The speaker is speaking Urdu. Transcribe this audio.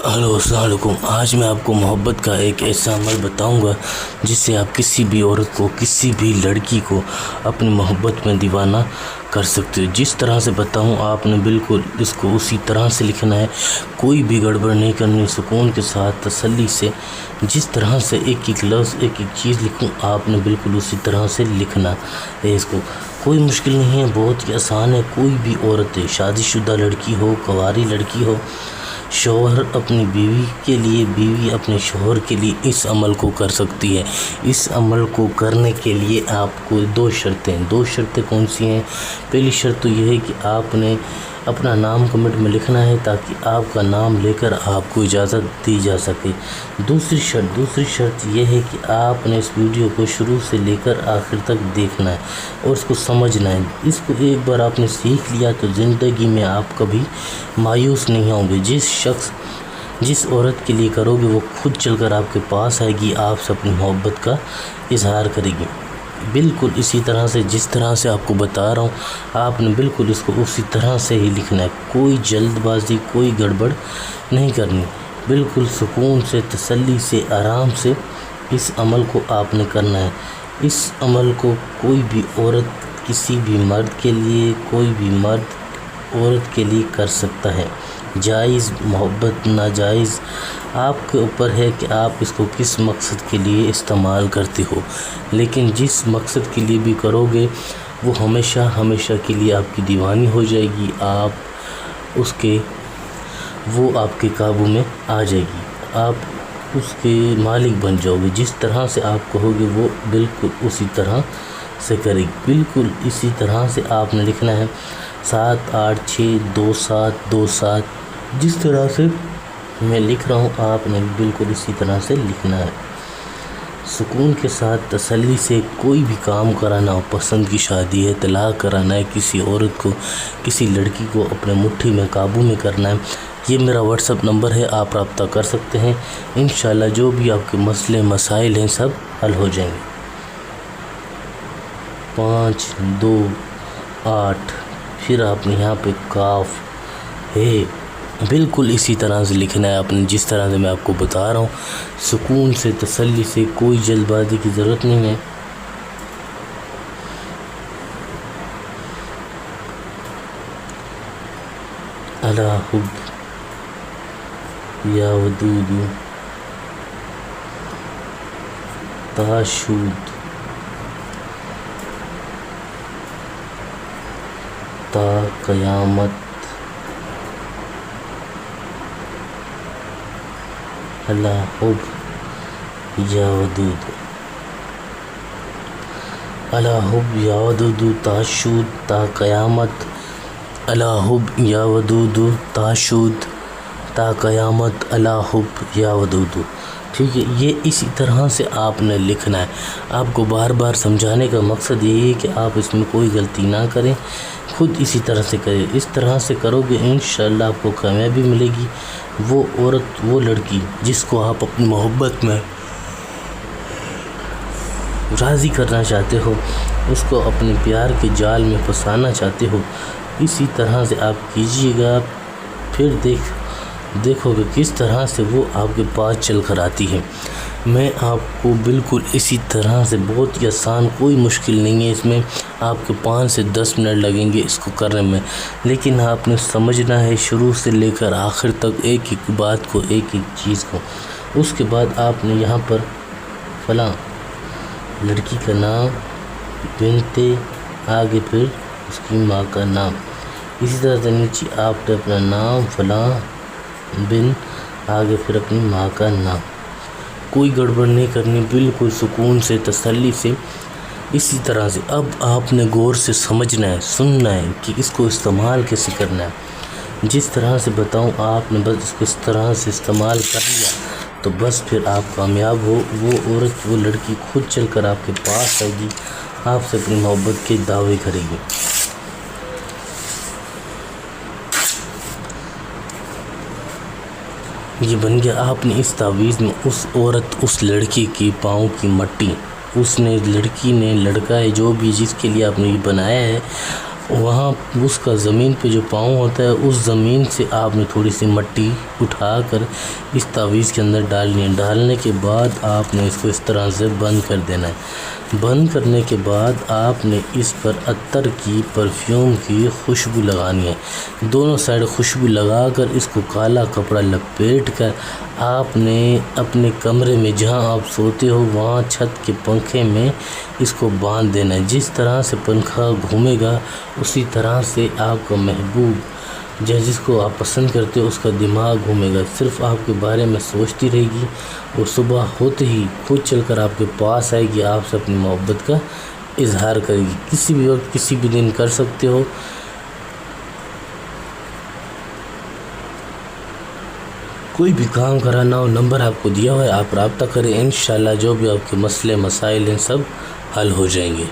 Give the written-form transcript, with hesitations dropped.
ہلو السلام علیکم۔ آج میں آپ کو محبت کا ایک ایسا عمل بتاؤں گا جس سے آپ کسی بھی عورت کو، کسی بھی لڑکی کو اپنی محبت میں دیوانہ کر سکتے ہو۔ جس طرح سے بتاؤں آپ نے بالکل اس کو اسی طرح سے لکھنا ہے، کوئی بھی گڑبڑ نہیں کرنی، سکون کے ساتھ تسلی سے جس طرح سے ایک ایک لفظ ایک ایک چیز لکھوں آپ نے بالکل اسی طرح سے لکھنا ہے۔ اس کو کوئی مشکل نہیں ہے، بہت ہی آسان ہے۔ کوئی بھی عورت ہے، شادی شدہ لڑکی ہو، کنواری لڑکی ہو، شوہر اپنی بیوی کے لیے، بیوی اپنے شوہر کے لیے اس عمل کو کر سکتی ہے۔ اس عمل کو کرنے کے لیے آپ کو دو شرطیں کون سی ہیں؟ پہلی شرط تو یہ ہے کہ آپ نے اپنا نام کمنٹ میں لکھنا ہے تاکہ آپ کا نام لے کر آپ کو اجازت دی جا سکے۔ دوسری شرط یہ ہے کہ آپ نے اس ویڈیو کو شروع سے لے کر آخر تک دیکھنا ہے اور اس کو سمجھنا ہے۔ اس کو ایک بار آپ نے سیکھ لیا تو زندگی میں آپ کبھی مایوس نہیں ہوں گے۔ جس عورت کے لیے کرو گے وہ خود چل کر آپ کے پاس آئے گی، آپ سے اپنی محبت کا اظہار کرے گی۔ بالکل اسی طرح سے جس طرح سے آپ کو بتا رہا ہوں آپ نے بالکل اس کو اسی طرح سے ہی لکھنا ہے، کوئی جلد بازی، کوئی گڑبڑ نہیں کرنی۔ بالکل سکون سے، تسلی سے، آرام سے اس عمل کو آپ نے کرنا ہے۔ اس عمل کو کوئی بھی عورت کسی بھی مرد کے لیے، کوئی بھی مرد عورت کے لیے کر سکتا ہے۔ جائز محبت، ناجائز آپ کے اوپر ہے کہ آپ اس کو کس مقصد کے لیے استعمال کرتے ہو، لیکن جس مقصد کے لیے بھی کرو گے وہ ہمیشہ کے لیے آپ کی دیوانی ہو جائے گی، وہ آپ کے قابو میں آ جائے گی، آپ اس کے مالک بن جاؤ گے۔ جس طرح سے آپ کہو گے وہ بالکل اسی طرح سے کرے گی۔ بالکل اسی طرح سے آپ نے لکھنا ہے 7 8 6 2 7 2 7 جس طرح سے میں لکھ رہا ہوں آپ نے بالکل اسی طرح سے لکھنا ہے۔ سکون کے ساتھ تسلی سے کوئی بھی کام کرانا ہو، پسند کی شادی ہے، طلاق کرانا ہے، کسی عورت کو، کسی لڑکی کو اپنے مٹھی میں قابو میں کرنا ہے، یہ میرا واٹس ایپ نمبر ہے، آپ رابطہ کر سکتے ہیں۔ انشاءاللہ جو بھی آپ کے مسئلے مسائل ہیں سب حل ہو جائیں گے۔ 5 2 8 پھر آپ نے یہاں پہ کاف ہے، بالکل اسی طرح سے لکھنا ہے آپ نے جس طرح سے میں آپ کو بتا رہا ہوں، سکون سے، تسلی سے، کوئی جلد بازی کی ضرورت نہیں ہے۔ الا حب یا ودود تاشود تا قیامت الا حب یا ودود، الا حب یا ودود تاشود تا قیامت، الا حب یا ودود تاشود تا قیامت، الا حب یا ودود۔ ٹھیک ہے، یہ اسی طرح سے آپ نے لکھنا ہے۔ آپ کو بار بار سمجھانے کا مقصد یہی ہے کہ آپ اس میں کوئی غلطی نہ کریں، خود اسی طرح سے کریں۔ اس طرح سے کرو گے انشاءاللہ آپ کو کامیابی ملے گی۔ وہ عورت، وہ لڑکی جس کو آپ اپنی محبت میں راضی کرنا چاہتے ہو، اس کو اپنے پیار کے جال میں پھنسانا چاہتے ہو، اسی طرح سے آپ کیجیے گا، پھر دیکھو گے کس طرح سے وہ آپ کے پاس چل کر آتی ہے۔ میں آپ کو بالکل اسی طرح سے، بہت ہی آسان، کوئی مشکل نہیں ہے اس میں، آپ کے 5 سے 10 منٹ لگیں گے اس کو کرنے میں، لیکن آپ نے سمجھنا ہے شروع سے لے کر آخر تک ایک ایک بات کو، ایک ایک چیز کو۔ اس کے بعد آپ نے یہاں پر فلاں لڑکی کا نام، بنت، آگے پھر اس کی ماں کا نام، اسی طرح سے نیچے آپ نے اپنا نام فلاں بن، آگے پھر اپنی ماں کا نام، کوئی گڑبڑ نہیں کرنی، بالکل سکون سے، تسلی سے، اسی طرح سے۔ اب آپ نے غور سے سمجھنا ہے، سننا ہے کہ اس کو استعمال کیسے کرنا ہے۔ جس طرح سے بتاؤں آپ نے بس اس کو اس طرح سے استعمال کر لیا تو بس پھر آپ کامیاب ہو۔ وہ عورت، وہ لڑکی خود چل کر آپ کے پاس آئے گی، آپ سے اپنی محبت کے دعوے کرے گی۔ یہ بن گیا۔ آپ نے اس تعویذ میں اس عورت، اس لڑکی کی پاؤں کی مٹی، اس نے، لڑکی نے، لڑکا ہے، جو بھی جس کے لیے آپ نے یہ بنایا ہے، وہاں اس کا زمین پہ جو پاؤں ہوتا ہے اس زمین سے آپ نے تھوڑی سی مٹی اٹھا کر اس تعویذ کے اندر ڈالنی ہے۔ ڈالنے کے بعد آپ نے اس کو اس طرح سے بند کر دینا ہے۔ بند کرنے کے بعد آپ نے اس پر عطر کی پرفیوم کی خوشبو لگانی ہے۔ دونوں سائڈ خوشبو لگا کر اس کو کالا کپڑا لپیٹ کر آپ نے اپنے کمرے میں جہاں آپ سوتے ہو وہاں چھت کے پنکھے میں اس کو باندھ دینا ہے۔ جس طرح سے پنکھا گھومے گا اسی طرح سے آپ کا محبوب جس کو آپ پسند کرتے ہو اس کا دماغ گھومے گا، صرف آپ کے بارے میں سوچتی رہے گی اور صبح ہوتے ہی خود چل کر آپ کے پاس آئے گی، آپ سے اپنی محبت کا اظہار کرے گی۔ کسی بھی وقت کسی بھی دن کر سکتے ہو۔ کوئی بھی کام کرانا ہو نمبر آپ کو دیا ہوا ہے، آپ رابطہ کریں، انشاءاللہ جو بھی آپ کے مسئلے مسائل ہیں سب حل ہو جائیں گے۔